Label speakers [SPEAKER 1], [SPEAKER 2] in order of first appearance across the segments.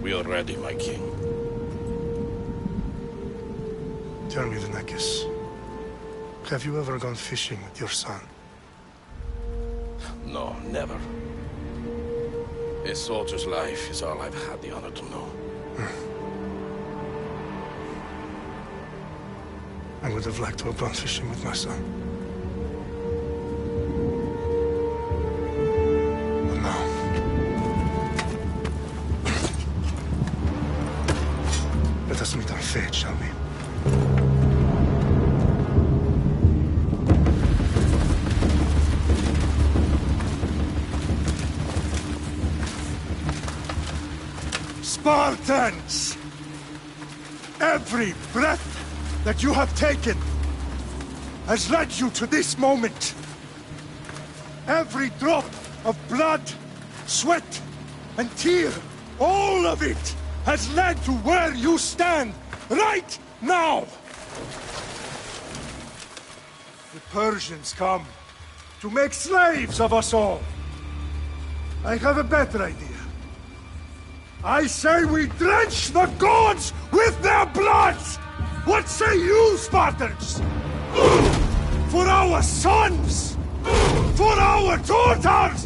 [SPEAKER 1] We are ready, my king.
[SPEAKER 2] Tell me, the Nekis. Have you ever gone fishing with your son?
[SPEAKER 1] No, never. A soldier's life is all I've had the honor to know.
[SPEAKER 2] I would have liked to have gone fishing with my son. But no. Let us meet our fate, shall we? Spartans! Every breath that you have taken has led you to this moment. Every drop of blood, sweat, and tear, all of it has led to where you stand right now. The Persians come to make slaves of us all. I have a better idea. I say we drench the gods with their blood! What say you, Spartans? For our sons! For our daughters!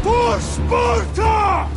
[SPEAKER 2] For Sparta!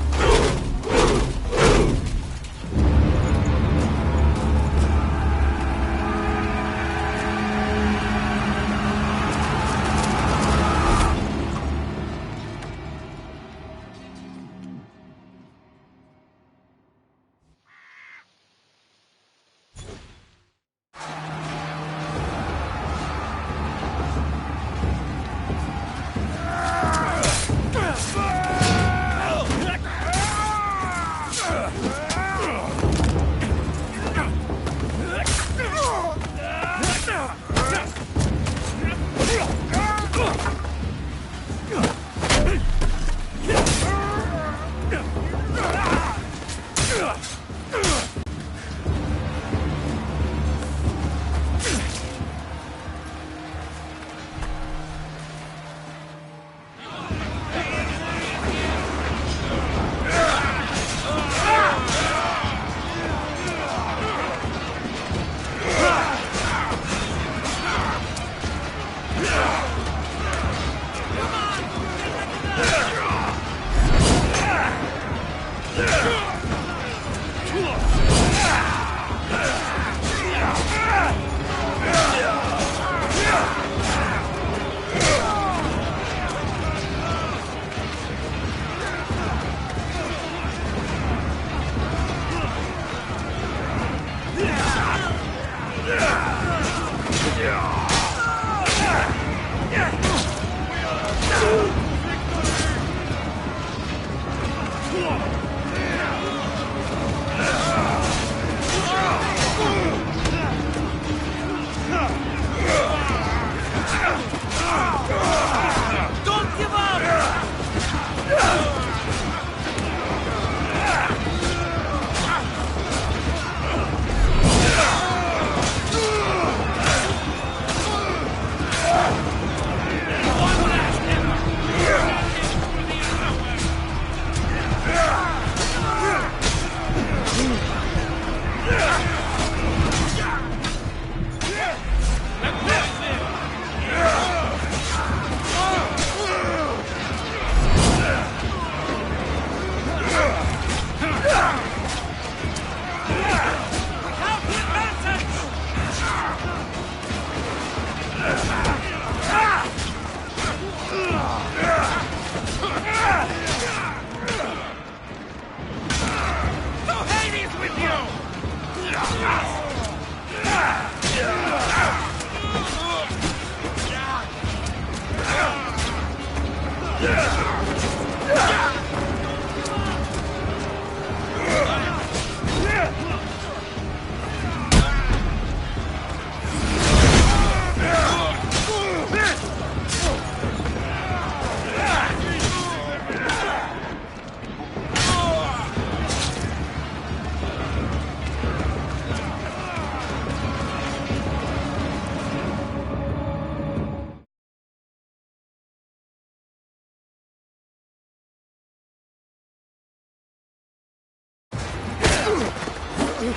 [SPEAKER 3] Puny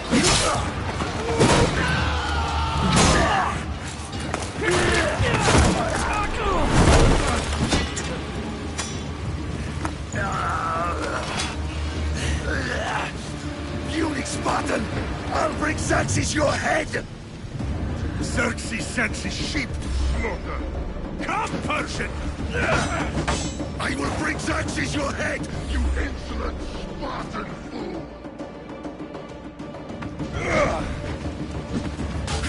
[SPEAKER 3] Spartan! I'll bring Xerxes your head!
[SPEAKER 2] Xerxes sends his sheep to slaughter. Come, Persian!
[SPEAKER 3] I will bring Xerxes your head, you insolent Spartan fool!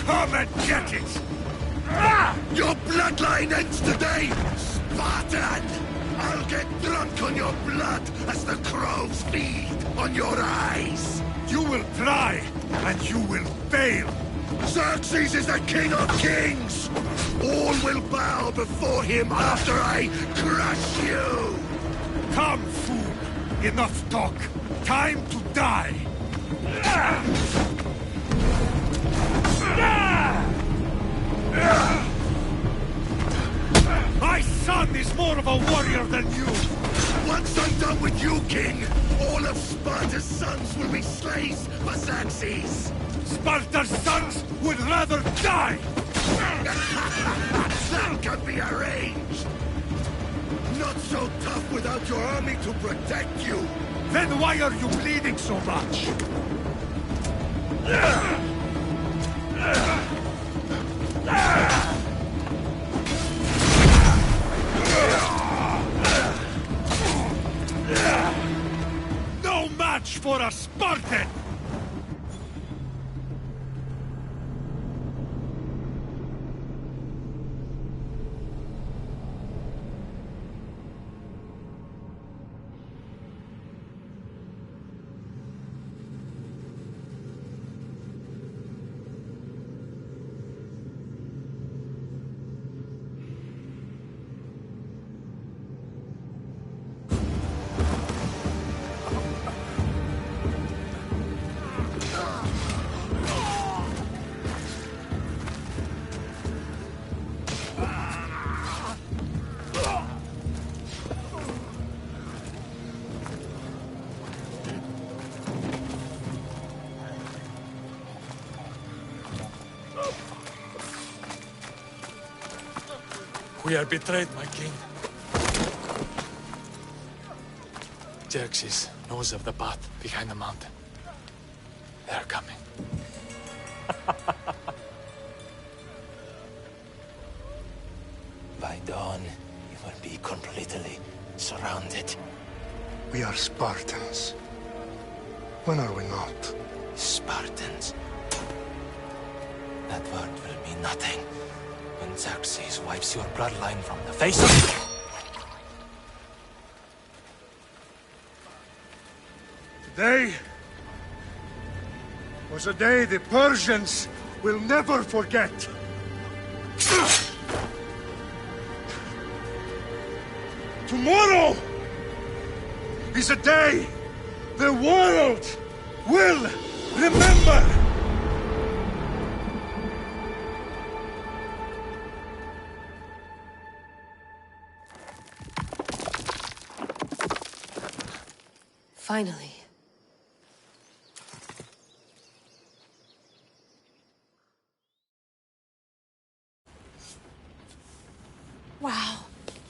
[SPEAKER 2] Come and get it!
[SPEAKER 3] Your bloodline ends today, Spartan! I'll get drunk on your blood as the crows feed on your eyes!
[SPEAKER 2] You will try, and you will fail!
[SPEAKER 3] Xerxes is the king of kings! All will bow before him after I crush you!
[SPEAKER 2] Come, fool! Enough talk! Time to die! My son is more of a warrior than you!
[SPEAKER 3] Once I'm done with you, king, all of Sparta's sons will be slaves for Xerxes!
[SPEAKER 2] Sparta's sons would rather die!
[SPEAKER 3] That can be arranged! Not so tough without your army to protect you!
[SPEAKER 2] Then why are you bleeding so much? No match for a Spartan!
[SPEAKER 4] We are betrayed, my king. Xerxes knows of the path behind the mountain. They are coming.
[SPEAKER 5] By dawn, you will be completely surrounded.
[SPEAKER 2] We are Spartans. When are we not?
[SPEAKER 5] Spartans. That word will mean nothing when Xerxes wipes your bloodline from the face of...
[SPEAKER 2] Today was a day the Persians will never forget. Tomorrow is a day the world will remember.
[SPEAKER 6] Finally.
[SPEAKER 7] Wow,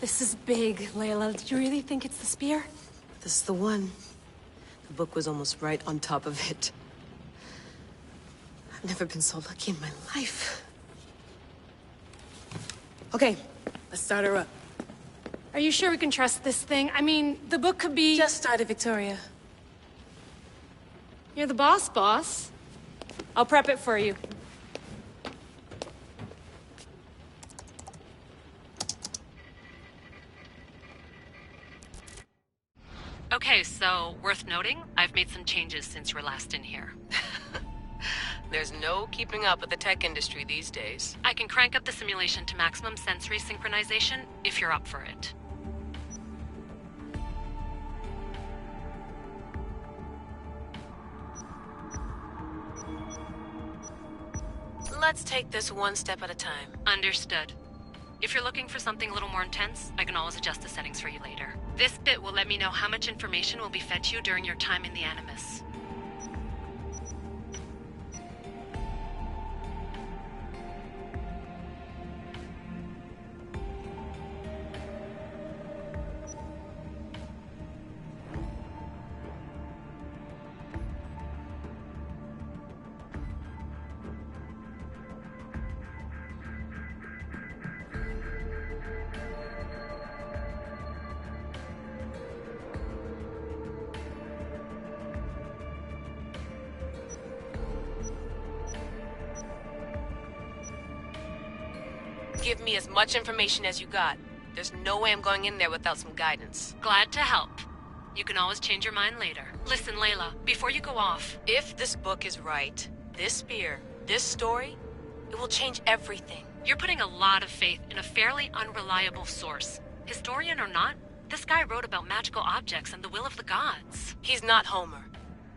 [SPEAKER 7] this is big, Layla. Did you really think it's the spear?
[SPEAKER 6] This is the one. The book was almost right on top of it. I've never been so lucky in my life. Okay, let's start her up.
[SPEAKER 7] Are you sure we can trust this thing? I mean, the book could be...
[SPEAKER 6] Just started, Victoria.
[SPEAKER 7] You're the boss. I'll prep it for you.
[SPEAKER 8] Okay, so worth noting, I've made some changes since you were last in here.
[SPEAKER 6] There's no keeping up with the tech industry these days.
[SPEAKER 8] I can crank up the simulation to maximum sensory synchronization if you're up for it.
[SPEAKER 6] Let's take this one step at a time.
[SPEAKER 8] Understood. If you're looking for something a little more intense, I can always adjust the settings for you later. This bit will let me know how much information will be fed to you during your time in the Animus.
[SPEAKER 6] Give me as much information as you got. There's no way I'm going in there without some guidance.
[SPEAKER 8] Glad to help. You can always change your mind later. Listen, Layla, before you go off...
[SPEAKER 6] If this book is right, this spear, this story, it will change everything.
[SPEAKER 8] You're putting a lot of faith in a fairly unreliable source. Historian or not, this guy wrote about magical objects and the will of the gods.
[SPEAKER 6] He's not Homer.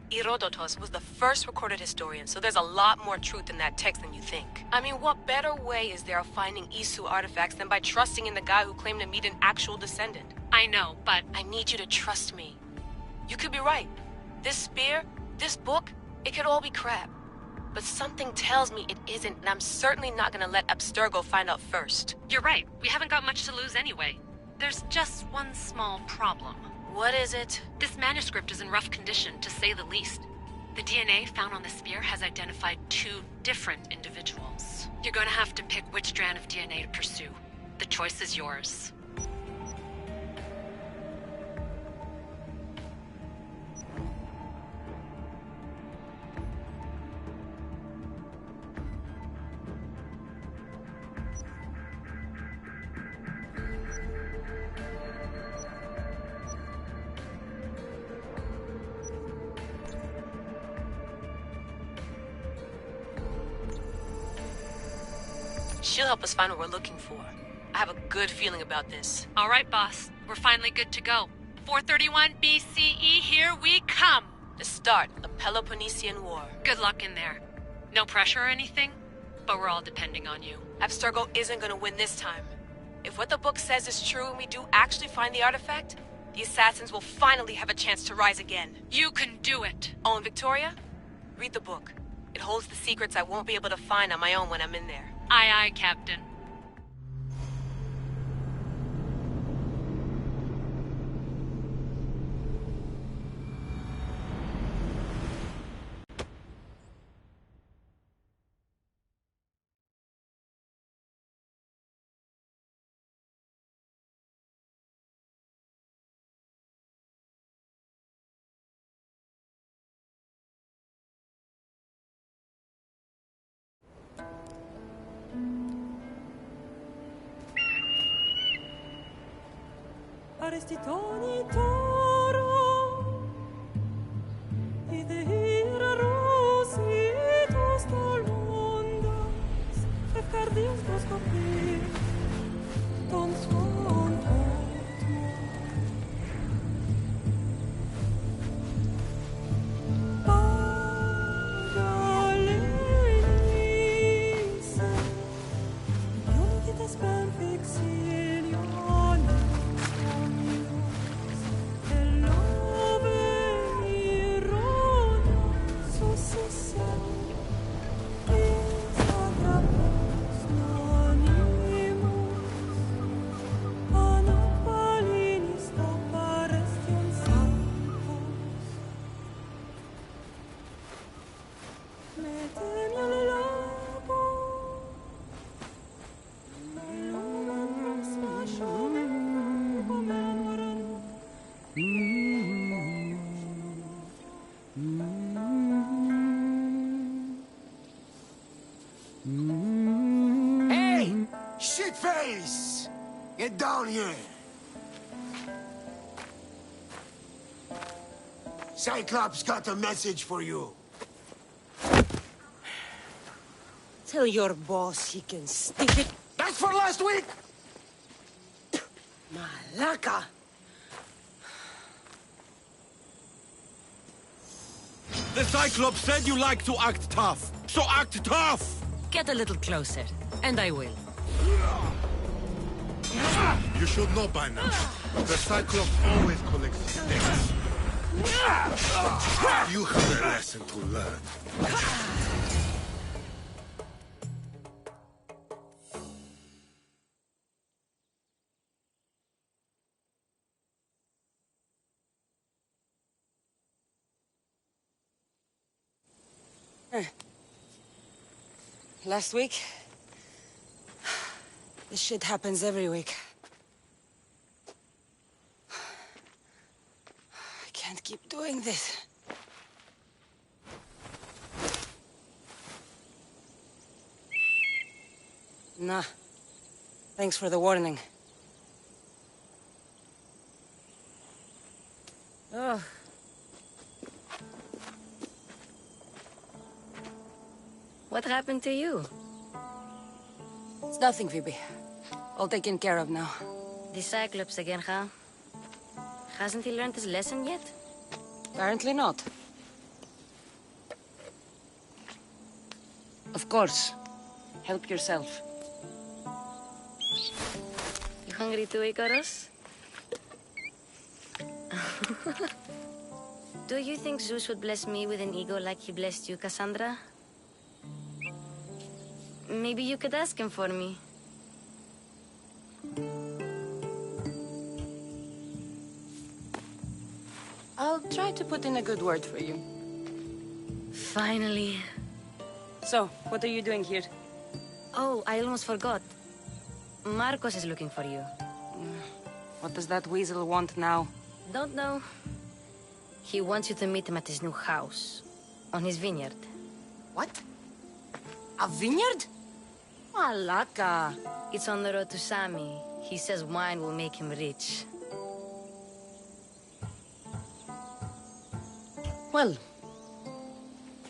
[SPEAKER 6] Herodotus was the first recorded historian, so there's a lot more truth in that text than you think. I mean, what better way is there of finding Isu artifacts than by trusting in the guy who claimed to meet an actual descendant?
[SPEAKER 8] I know, but...
[SPEAKER 6] I need you to trust me. You could be right. This spear, this book, it could all be crap. But something tells me it isn't, and I'm certainly not gonna let Abstergo find out first.
[SPEAKER 8] You're right. We haven't got much to lose anyway. There's just one small problem.
[SPEAKER 6] What is it?
[SPEAKER 8] This manuscript is in rough condition, to say the least. The DNA found on the spear has identified 2 different individuals. You're going to have to pick which strand of DNA to pursue. The choice is yours.
[SPEAKER 6] She'll help us find what we're looking for. I have a good feeling about this.
[SPEAKER 8] All right, boss. We're finally good to go. 431 BCE, here we come!
[SPEAKER 6] The start of the Peloponnesian War.
[SPEAKER 8] Good luck in there. No pressure or anything, but we're all depending on you.
[SPEAKER 6] Abstergo isn't gonna win this time. If what the book says is true and we do actually find the artifact, the assassins will finally have a chance to rise again.
[SPEAKER 8] You can do it!
[SPEAKER 6] Oh, and Victoria? Read the book. It holds the secrets I won't be able to find on my own when I'm in there.
[SPEAKER 8] Aye, aye, Captain.
[SPEAKER 9] Arestitoni toro idehira rositos tolondas fefcardius proscopir ton suon Pagalenise Ionitas ben fixilione
[SPEAKER 3] Hey! Shitface! Get down here! Cyclops got a message for you.
[SPEAKER 10] Tell your boss he can stick it.
[SPEAKER 3] That's for last week!
[SPEAKER 10] Malaka!
[SPEAKER 11] The Cyclops said you like to act tough, so act tough!
[SPEAKER 10] Get a little closer, and I will.
[SPEAKER 2] You should know by now. The Cyclops always collects sticks. You have a lesson to learn.
[SPEAKER 10] Last week? This shit happens every week. I can't keep doing this. Nah. Thanks for the warning. Oh.
[SPEAKER 6] What happened to you?
[SPEAKER 10] It's nothing, Phoebe. All taken care of now.
[SPEAKER 6] The Cyclops again, huh? Hasn't he learned his lesson yet?
[SPEAKER 10] Apparently not. Of course. Help yourself.
[SPEAKER 6] You hungry too, Icarus? Do you think Zeus would bless me with an ego like he blessed you, Cassandra? Maybe you could ask him for me.
[SPEAKER 10] I'll try to put in a good word for you.
[SPEAKER 6] Finally.
[SPEAKER 10] So, what are you doing here?
[SPEAKER 6] Oh, I almost forgot. Marcos is looking for you.
[SPEAKER 10] What does that weasel want now?
[SPEAKER 6] Don't know. He wants you to meet him at his new house. On his vineyard.
[SPEAKER 10] What? A vineyard? Malaka.
[SPEAKER 6] It's on the road to Sami. He says wine will make him rich.
[SPEAKER 10] Well,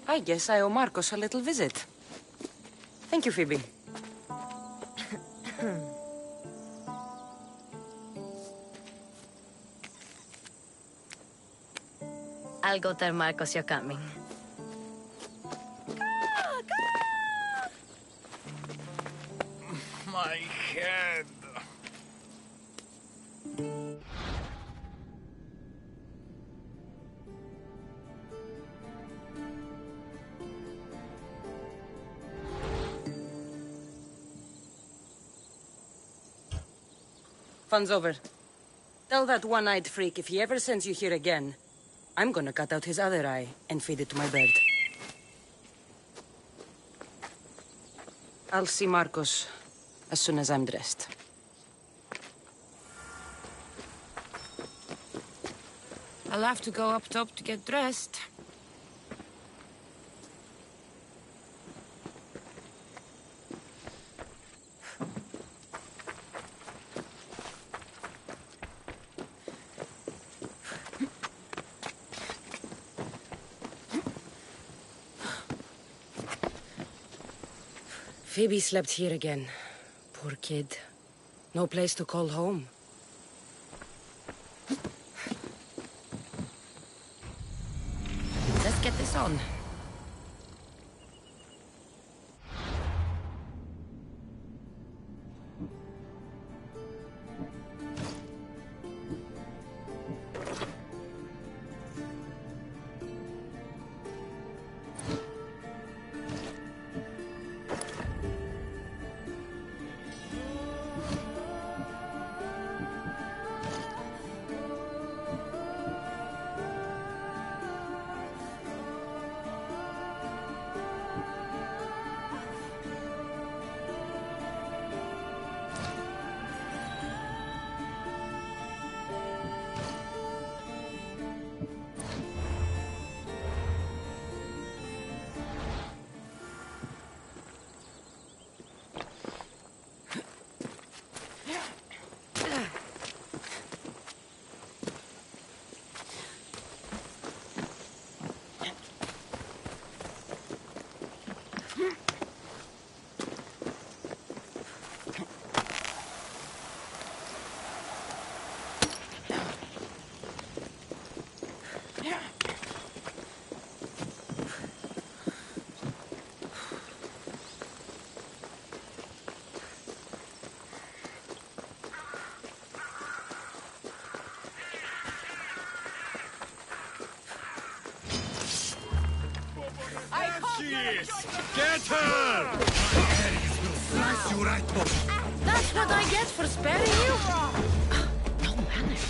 [SPEAKER 10] I guess I owe Marcos a little visit. Thank you, Phoebe.
[SPEAKER 6] I'll go tell Marcos you're coming.
[SPEAKER 4] My head.
[SPEAKER 10] Fun's over. Tell that one-eyed freak if he ever sends you here again, I'm gonna cut out his other eye and feed it to my bird. I'll see Marcos as soon as I'm dressed.
[SPEAKER 12] I'll have to go up top to get dressed.
[SPEAKER 10] Phoebe slept here again. Poor kid. No place to call home.
[SPEAKER 12] Let's get this on.
[SPEAKER 11] Get her!
[SPEAKER 3] My Ares will slice you right open.
[SPEAKER 12] That's what I get for sparing you? No manners.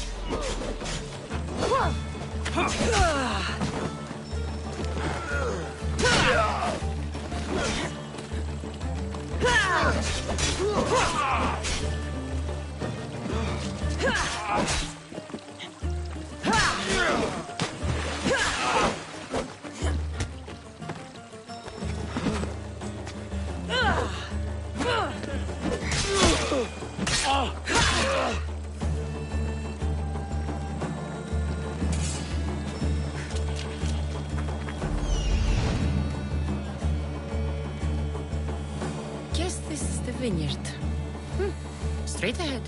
[SPEAKER 10] vineyard. Straight ahead.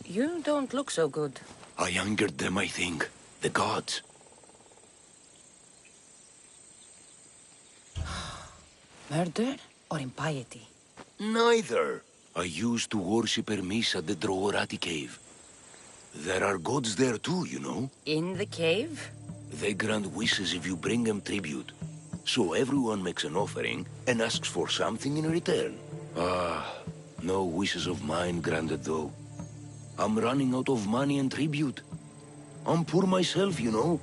[SPEAKER 10] You don't look so good.
[SPEAKER 3] I angered them, I think. The gods.
[SPEAKER 10] Murder or impiety?
[SPEAKER 3] Neither. I used to worship Hermes at the Droorati cave. There are gods there too, you know.
[SPEAKER 10] In the cave?
[SPEAKER 3] They grant wishes if you bring them tribute. So everyone makes an offering and asks for something in return. No wishes of mine granted though. I'm running out of money and tribute. I'm poor myself, you know.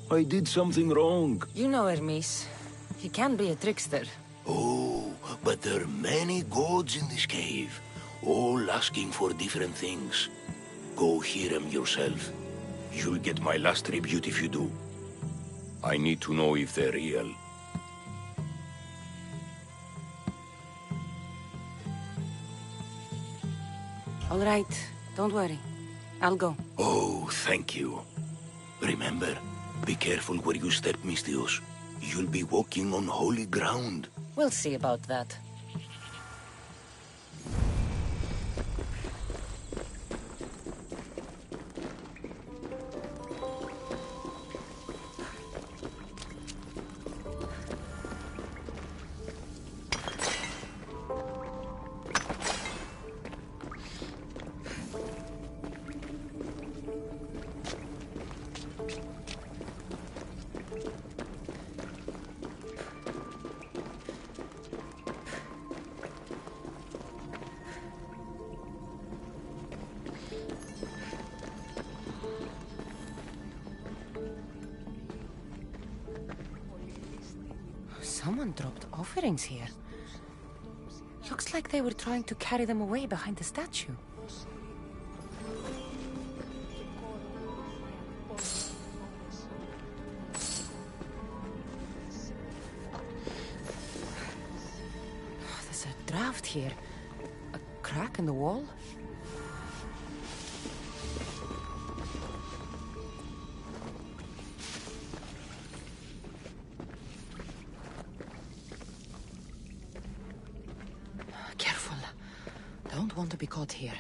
[SPEAKER 3] I did something wrong.
[SPEAKER 10] You know Hermes. He can be a trickster.
[SPEAKER 3] Oh, but there are many gods in this cave, all asking for different things. Go hear them yourself. You'll get my last tribute if you do. I need to know if they're real.
[SPEAKER 10] All right, don't worry. I'll go.
[SPEAKER 3] Oh, thank you. Remember, be careful where you step, Mistios. You'll be walking on holy ground.
[SPEAKER 10] We'll see about that. Someone dropped offerings here. Looks like they were trying to carry them away behind the statue. There's a draft here. A crack in the wall? Careful. Don't want to be caught here.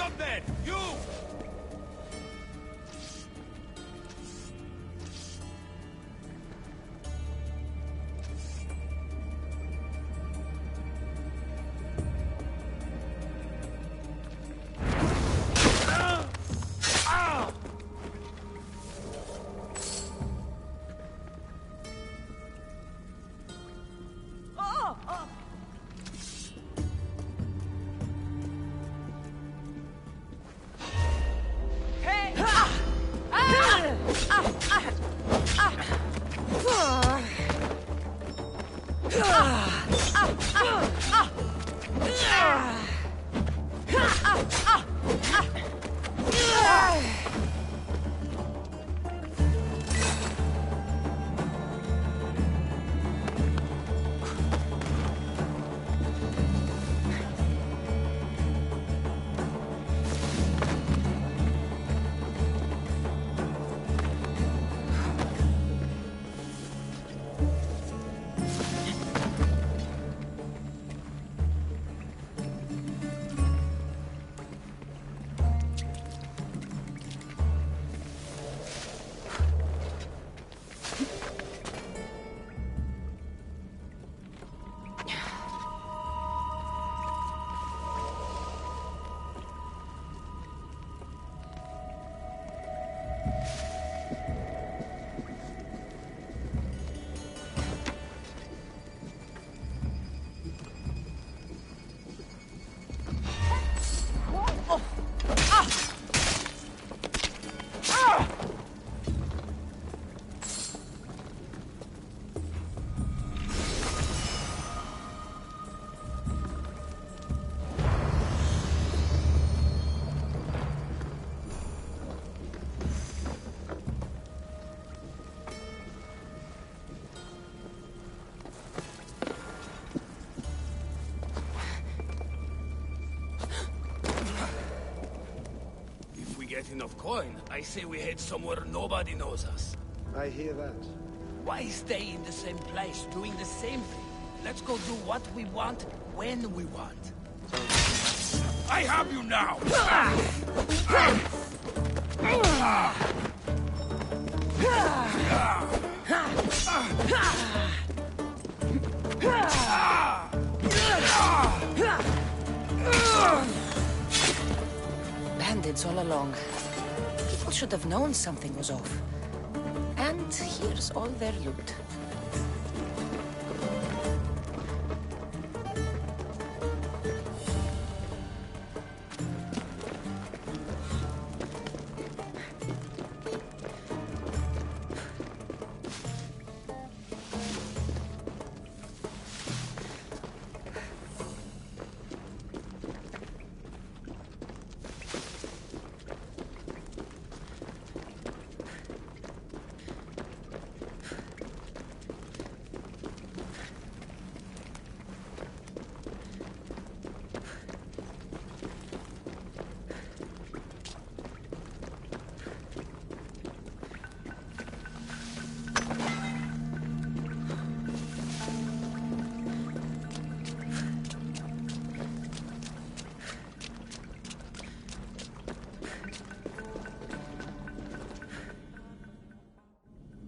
[SPEAKER 11] up there! You!
[SPEAKER 13] Get enough coin, I say we head somewhere nobody knows us.
[SPEAKER 2] I hear that.
[SPEAKER 13] Why stay in the same place, doing the same thing? Let's go do what we want, when we want. I have you now!
[SPEAKER 10] Bandits all along. People should have known something was off. And here's all their loot.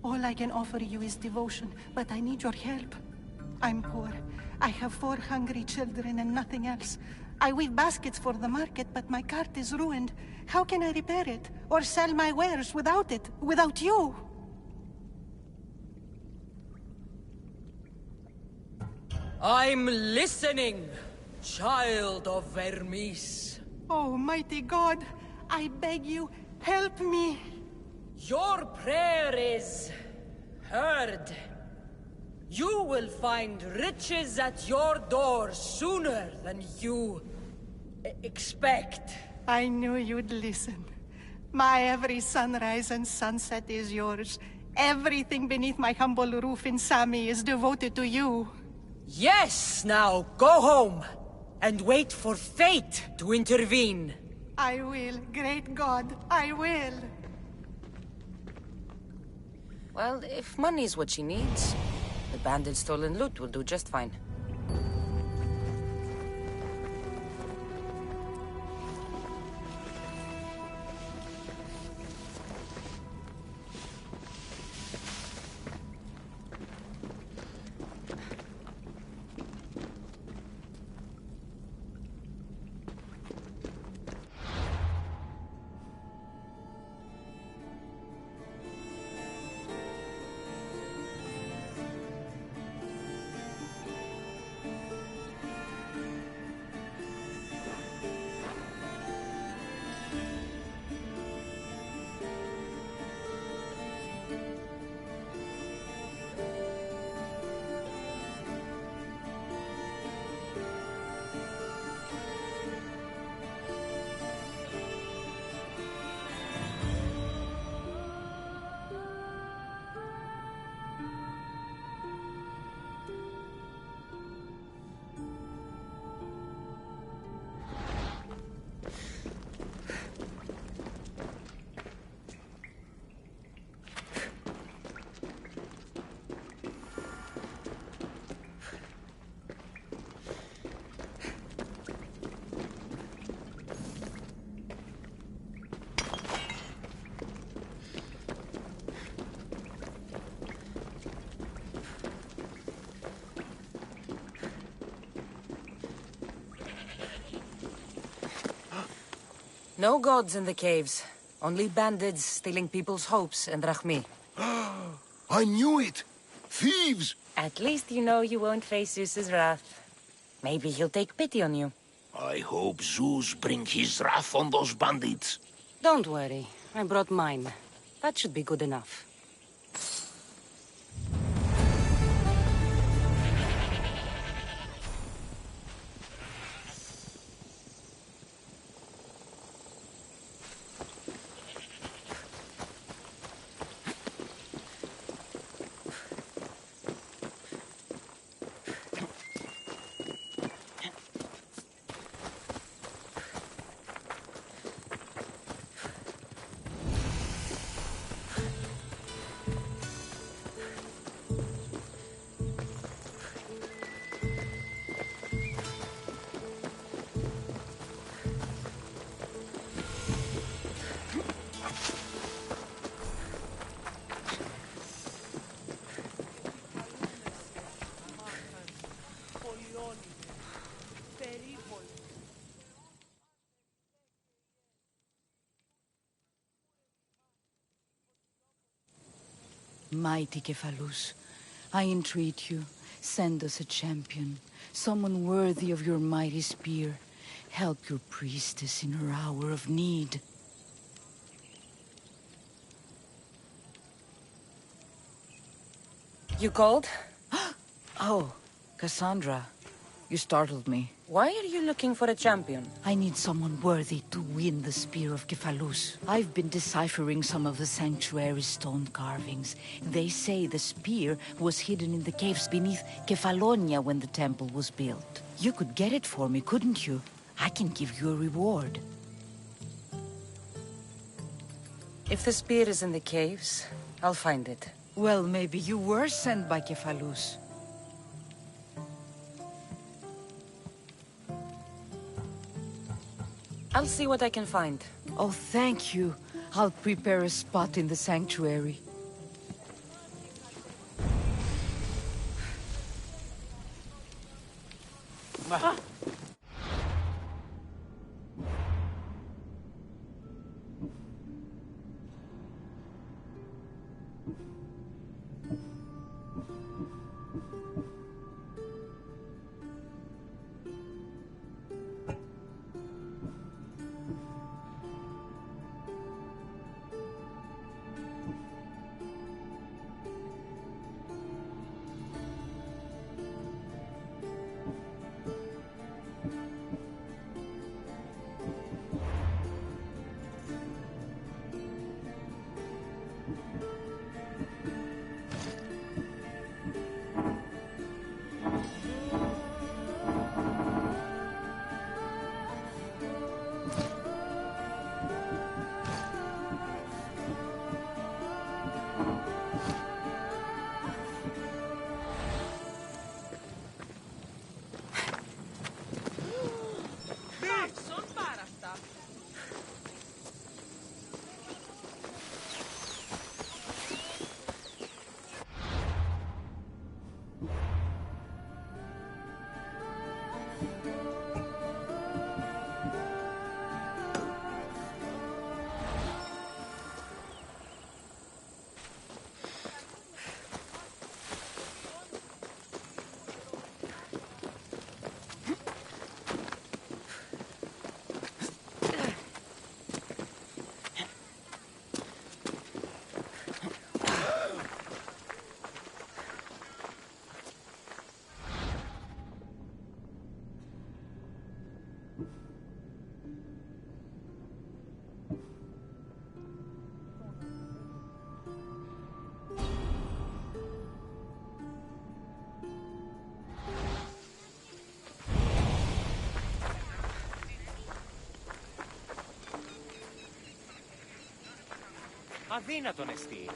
[SPEAKER 14] All I can offer you is devotion, but I need your help. I'm poor. I have 4 hungry children and nothing else. I weave baskets for the market, but my cart is ruined. How can I repair it? Or sell my wares without it? Without you?
[SPEAKER 10] I'm listening, child of Vermis.
[SPEAKER 14] Oh, mighty God, I beg you, help me.
[SPEAKER 10] Your prayer is heard. You will find riches at your door sooner than you expect.
[SPEAKER 14] I knew you'd listen. My every sunrise and sunset is yours. Everything beneath my humble roof in Sami is devoted to you.
[SPEAKER 10] Yes, now go home and wait for fate to intervene.
[SPEAKER 14] I will, great God, I will.
[SPEAKER 10] Well, if money's what she needs, the bandit stolen loot will do just fine. No gods in the caves. Only bandits stealing people's hopes and Rahmi.
[SPEAKER 3] I knew it! Thieves!
[SPEAKER 10] At least you know you won't face Zeus's wrath. Maybe he'll take pity on you.
[SPEAKER 3] I hope Zeus brings his wrath on those bandits.
[SPEAKER 10] Don't worry. I brought mine. That should be good enough.
[SPEAKER 15] Mighty Cephalus, I entreat you, send us a champion, someone worthy of your mighty spear. Help your priestess in her hour of need.
[SPEAKER 10] You called?
[SPEAKER 15] Oh, Cassandra, you startled me.
[SPEAKER 10] Why are you looking for a champion?
[SPEAKER 15] I need someone worthy to win the spear of Cephalus. I've been deciphering some of the sanctuary's stone carvings. They say the spear was hidden in the caves beneath Kefalonia when the temple was built. You could get it for me, couldn't you? I can give you a reward.
[SPEAKER 10] If the spear is in the caves, I'll find it.
[SPEAKER 15] Well, maybe you were sent by Cephalus.
[SPEAKER 10] I'll see what I can find.
[SPEAKER 15] Oh, thank you. I'll prepare a spot in the sanctuary.
[SPEAKER 16] Αδύνατον εστί.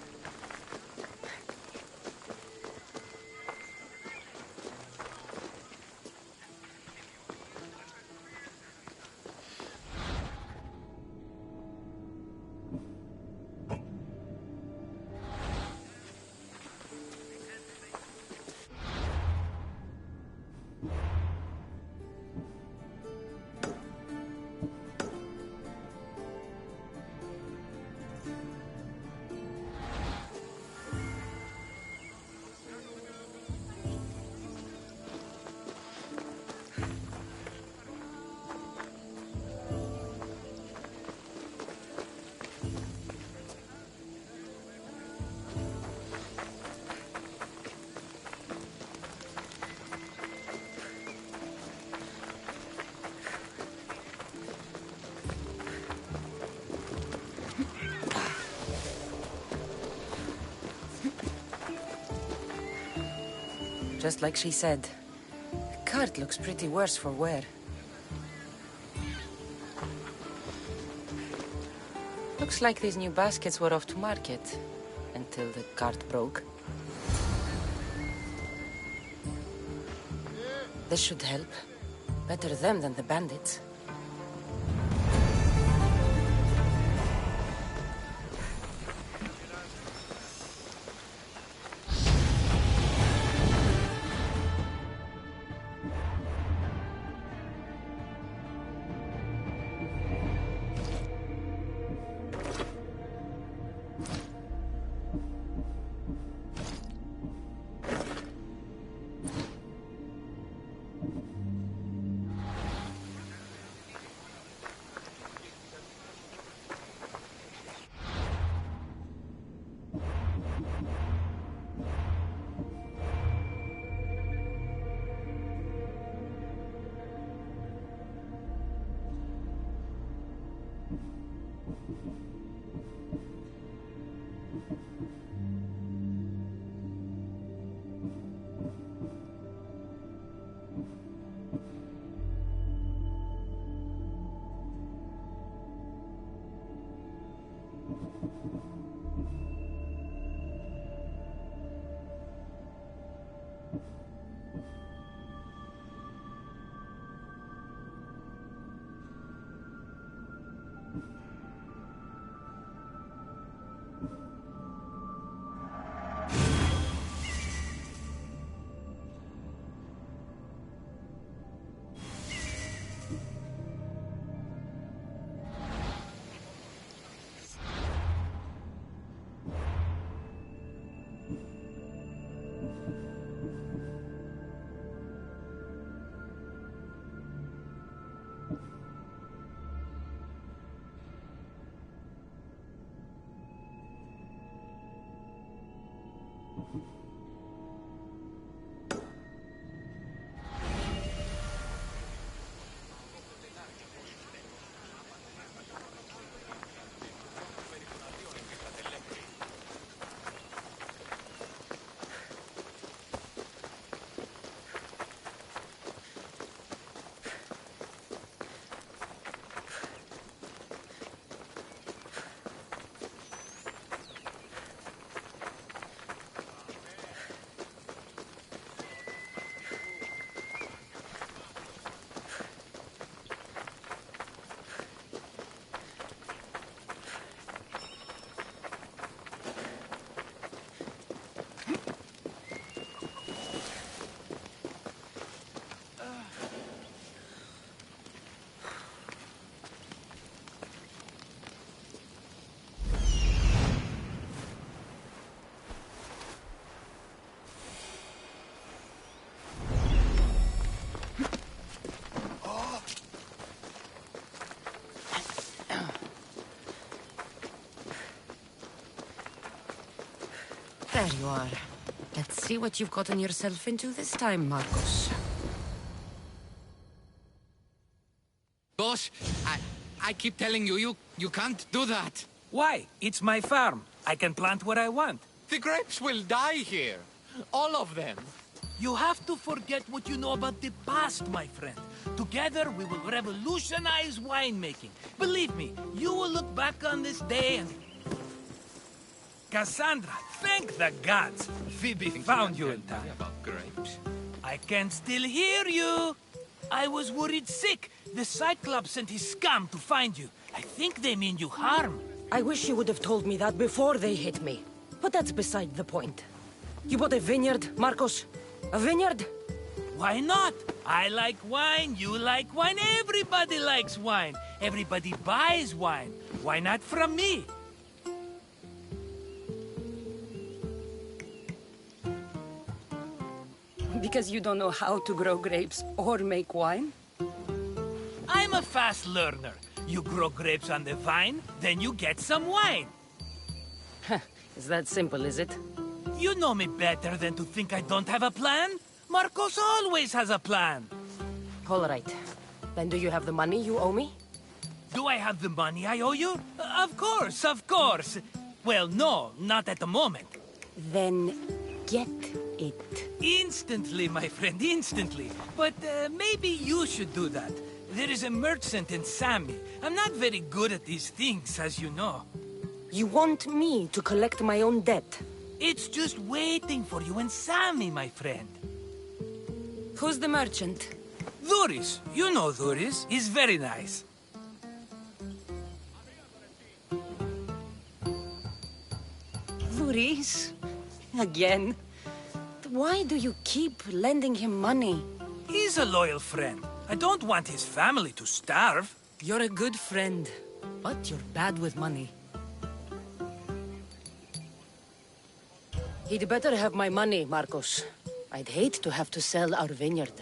[SPEAKER 10] Just like she said. The cart looks pretty worse for wear. Looks like these new baskets were off to market. Until the cart broke. This should help. Better them than the bandits. There you are. Let's see what you've gotten yourself into this time, Marcos.
[SPEAKER 16] Boss, I keep telling you, you can't do that.
[SPEAKER 13] Why? It's my farm. I can plant what I want.
[SPEAKER 16] The grapes will die here. All of them.
[SPEAKER 13] You have to forget what you know about the past, my friend. Together, we will revolutionize winemaking. Believe me, you will look back on this day and... Cassandra, thank the gods! Phoebe found you in time.
[SPEAKER 16] About grapes.
[SPEAKER 13] I can still hear you! I was worried sick. The Cyclops sent his scum to find you. I think they mean you harm.
[SPEAKER 10] I wish you would have told me that before they hit me. But that's beside the point. You bought a vineyard, Marcos? A vineyard?
[SPEAKER 13] Why not? I like wine, you like wine, everybody likes wine. Everybody buys wine. Why not from me?
[SPEAKER 10] Because you don't know how to grow grapes or make wine?
[SPEAKER 13] I'm a fast learner. You grow grapes on the vine, then you get some wine.
[SPEAKER 10] Is that simple, is it?
[SPEAKER 13] You know me better than to think I don't have a plan. Marcos always has a plan.
[SPEAKER 10] All right. Then do you have the money you owe me?
[SPEAKER 13] Do I have the money I owe you? Of course, of course. Well, no, not at the moment.
[SPEAKER 10] Then get it.
[SPEAKER 13] Instantly, my friend, instantly. But maybe you should do that. There is a merchant in Sami. I'm not very good at these things, as you know.
[SPEAKER 10] You want me to collect my own debt?
[SPEAKER 13] It's just waiting for you in Sami, my friend.
[SPEAKER 10] Who's the merchant?
[SPEAKER 13] Duris. You know Duris. He's very nice.
[SPEAKER 10] Duris? Again? Why do you keep lending him money?
[SPEAKER 13] He's a loyal friend. I don't want his family to starve.
[SPEAKER 10] You're a good friend, but you're bad with money. He'd better have my money, Marcos. I'd hate to have to sell our vineyard.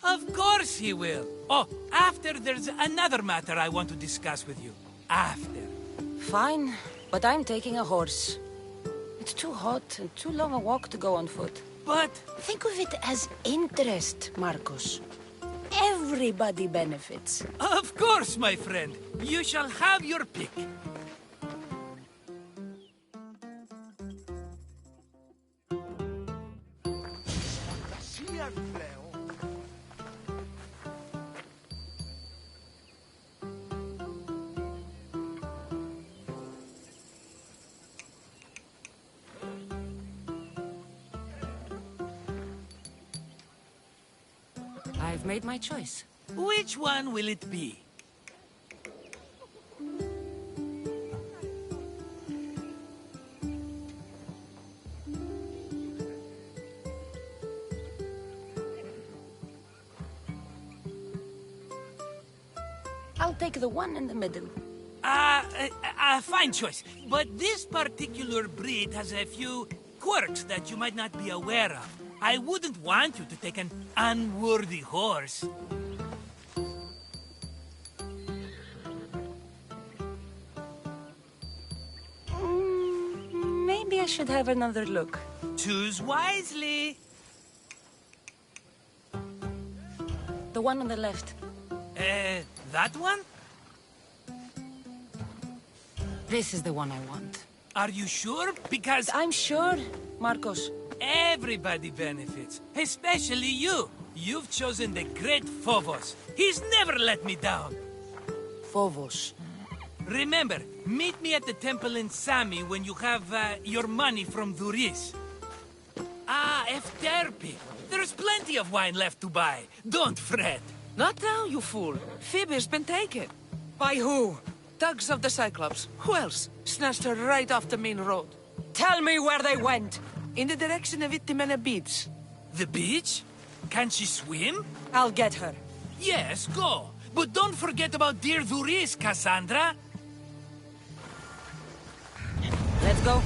[SPEAKER 13] Of course he will. Oh, after there's another matter I want to discuss with you. After.
[SPEAKER 10] Fine, but I'm taking a horse. It's too hot and too long a walk to go on foot.
[SPEAKER 13] But...
[SPEAKER 10] think of it as interest, Marcos. Everybody benefits.
[SPEAKER 13] Of course, my friend. You shall have your pick.
[SPEAKER 10] I've made my choice.
[SPEAKER 13] Which one will it be?
[SPEAKER 10] I'll take the one in the middle.
[SPEAKER 13] Fine choice. But this particular breed has a few quirks that you might not be aware of. I wouldn't want you to take an unworthy horse.
[SPEAKER 10] Maybe I should have another look.
[SPEAKER 13] Choose wisely.
[SPEAKER 10] The one on the left.
[SPEAKER 13] That one?
[SPEAKER 10] This is the one I want.
[SPEAKER 13] Are you sure? Because...
[SPEAKER 10] I'm sure, Marcos.
[SPEAKER 13] Everybody benefits, especially you. You've chosen the great Phobos. He's never let me down.
[SPEAKER 10] Phobos.
[SPEAKER 13] Remember, meet me at the temple in Sami when you have your money from Duris. Ah, Efterpi. There's plenty of wine left to buy. Don't fret.
[SPEAKER 12] Not now, you fool. Phoebe's been taken.
[SPEAKER 10] By who?
[SPEAKER 12] Thugs of the Cyclops. Who else? Snatched her right off the main road.
[SPEAKER 10] Tell me where they went.
[SPEAKER 12] In the direction of Itimena Beach.
[SPEAKER 13] The beach? Can she swim?
[SPEAKER 10] I'll get her.
[SPEAKER 13] Yes, go. But don't forget about dear Duris, Cassandra.
[SPEAKER 10] Let's go.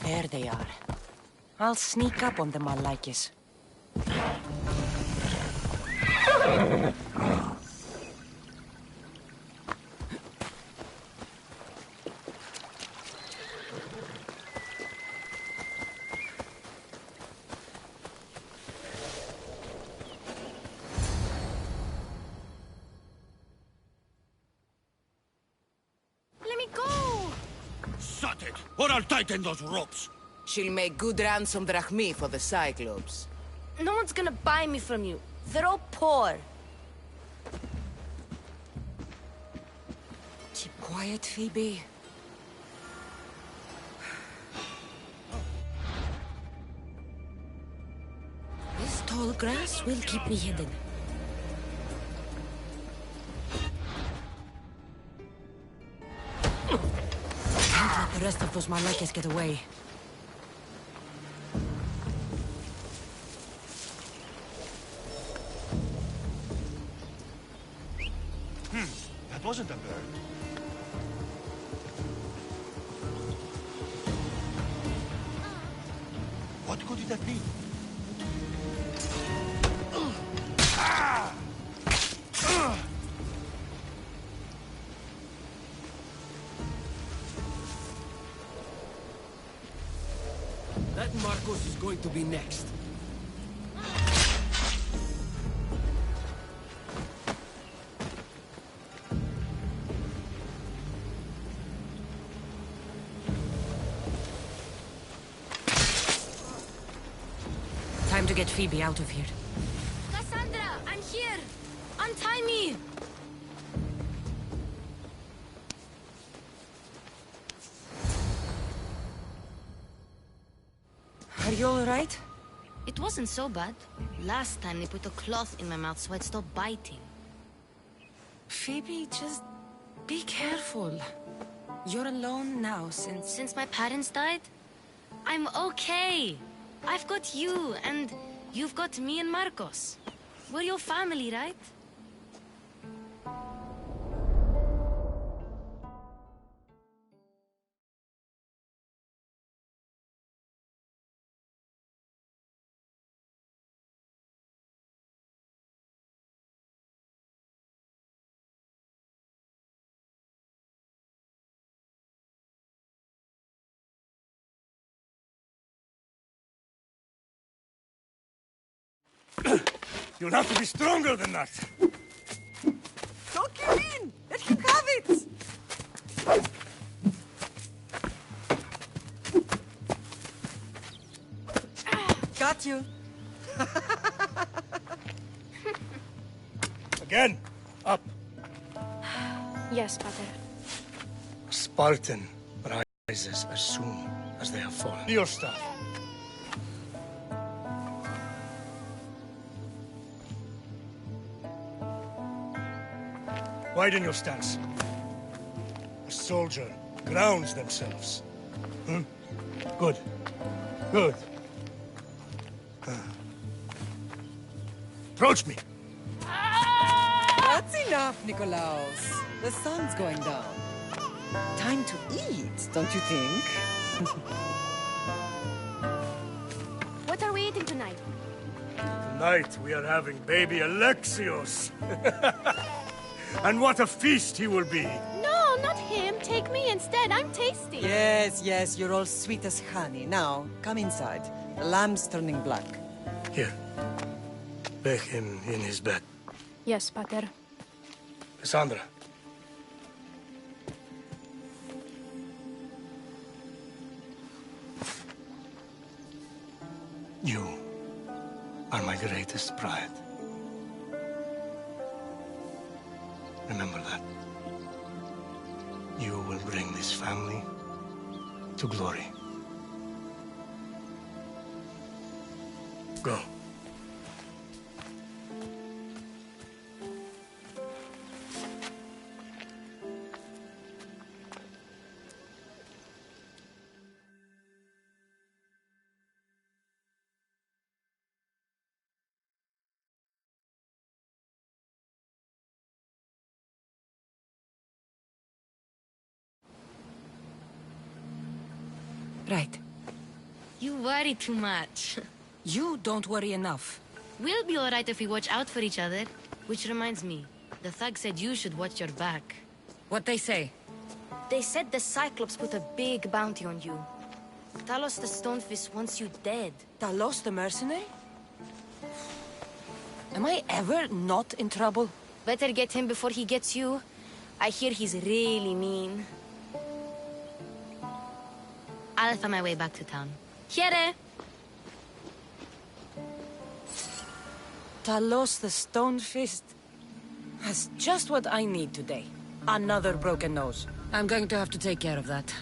[SPEAKER 10] There they are. I'll sneak up on them, Malakis.
[SPEAKER 12] Let me go!
[SPEAKER 11] Shut it, or I'll tighten those ropes.
[SPEAKER 12] She'll make good ransom drachmi for the Cyclops.
[SPEAKER 7] No one's gonna buy me from you. They're all poor.
[SPEAKER 10] Keep quiet, Phoebe. This tall grass will keep me hidden. Can't let the rest of those Malakis get away.
[SPEAKER 2] wasn't a bird. What could it have been?
[SPEAKER 17] That Marcos is going to be next.
[SPEAKER 10] Time to get Phoebe out of here.
[SPEAKER 7] Cassandra, I'm here! Untie me!
[SPEAKER 10] Are you alright?
[SPEAKER 18] It wasn't so bad. Last time they put a cloth in my mouth so I'd stop biting.
[SPEAKER 10] Phoebe, just be careful. You're alone now
[SPEAKER 18] Since my parents died? I'm okay. I've got you, and you've got me and Marcos. We're your family, right?
[SPEAKER 2] You'll have to be stronger than that.
[SPEAKER 9] Don't give in! Let him have it! Got you.
[SPEAKER 2] Again, up.
[SPEAKER 7] Yes, Pater.
[SPEAKER 2] Spartan rises as soon as they have fallen. Your staff. Widen your stance. A soldier grounds themselves. Good. Good. Approach me.
[SPEAKER 9] That's enough, Nikolaos. The sun's going down. Time to eat, don't you think?
[SPEAKER 7] What are we eating tonight?
[SPEAKER 2] Tonight we are having baby Alexios. And what a feast he will be!
[SPEAKER 7] No, not him. Take me instead. I'm tasty.
[SPEAKER 9] Yes, you're all sweet as honey. Now, come inside. The lamb's turning black.
[SPEAKER 2] Here. Lay him in his bed.
[SPEAKER 7] Yes, Pater.
[SPEAKER 2] Cassandra. You are my greatest pride. Remember that. You will bring this family to glory. Go.
[SPEAKER 10] Right.
[SPEAKER 18] You worry too much.
[SPEAKER 10] You don't worry enough.
[SPEAKER 18] We'll be alright if we watch out for each other. Which reminds me, the thug said you should watch your back.
[SPEAKER 10] What'd they say?
[SPEAKER 18] They said the Cyclops put a big bounty on you. Talos the Stonefist wants you dead.
[SPEAKER 10] Talos the mercenary? Am I ever not in trouble?
[SPEAKER 18] Better get him before he gets you. I hear he's really mean. I'll find my way back to town. Here!
[SPEAKER 10] Talos the Stonefist has just what I need today. Another broken nose. I'm going to have to take care of that.